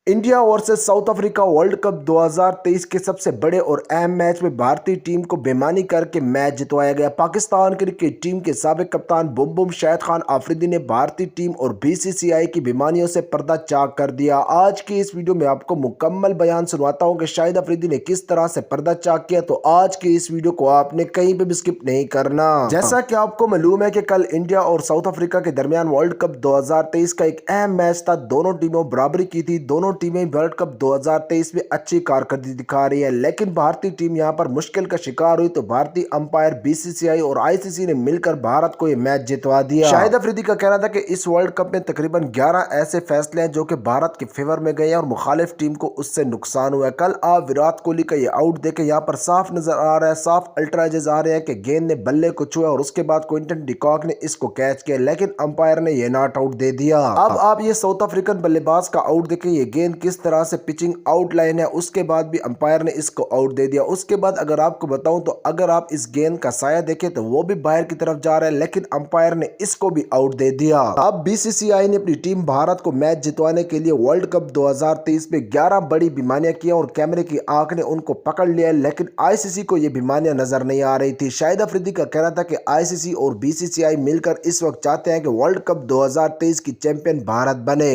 India versus south Africa world cup 2023 के सबसे बड़े और अहम मैच में भारतीय टीम को बेईमानी करके मैच जितवाया गया। पाकिस्तान क्रिकेट टीम के साबिक कप्तान बुम बुम शाहिद खान आफरीदी ने भारतीय टीम और बीसीसीआई की बेईमानियों से पर्दा चाक कर दिया। आज की इस वीडियो में आपको मुकम्मल बयान सुनवाता हूं कि शाहिद अफरीदी ने किस तरह से पर्दा चाक किया, तो आज की इस वीडियो को आपने कहीं पे भी स्किप नहीं करना। जैसा कि आपको मालूम है कि कल इंडिया और साउथ अफ्रीका के दरमियान वर्ल्ड कप 2023 का एक अहम मैच था। दोनों टीमों बराबरी की थी। दोनों टीमें वर्ल्ड कप 2023 में अच्छी कारकर्दगी दिखा रही है, लेकिन भारतीय टीम यहां पर मुश्किल का शिकार हुई तो भारतीय अंपायर, बीसीसीआई और आईसीसी ने मिलकर भारत को यह मैच जितवा दिया। शाहिद अफरीदी का कहना था कि इस वर्ल्ड कप में तकरीबन 11 ऐसे फैसले हैं जो कि भारत के फेवर में गए हैं और मुखालिफ टीम को उससे नुकसान हुआ है। कल आप विराट कोहली का यह आउट देखे, यहाँ पर साफ नजर आ रहा है, साफ अल्ट्राजेस आ रहे हैं कि गेंद ने बल्ले को छुआ और उसके बाद क्विंटन डिकॉक ने इसको कैच किया, लेकिन अंपायर ने यह नॉट आउट दे दिया। अब आप ये साउथ अफ्रीकन बल्लेबाज का आउट देखें, ये गेंद किस तरह से पिचिंग आउट लाइन है, उसके बाद भी अंपायर ने इसको आउट दे दिया। उसके बाद अगर आपको बताऊं तो अगर आप इस गेंद का साया देखें तो वो भी बाहर की तरफ जा रहा है, लेकिन अंपायर ने इसको भी आउट दे दिया। अब बीसीसीआई ने अपनी टीम भारत को मैच जितवाने के लिए वर्ल्ड कप 2023 में 11 बड़ी बीमारियां की और कैमरे की आंख ने उनको पकड़ लिया, लेकिन आईसीसी को ये बीमारियां नजर नहीं आ रही थी। शाहिद अफरीदी का कहना था कि आईसीसी और बीसीसीआई मिलकर इस वक्त चाहते हैं कि वर्ल्ड कप 2023 की चैंपियन भारत बने।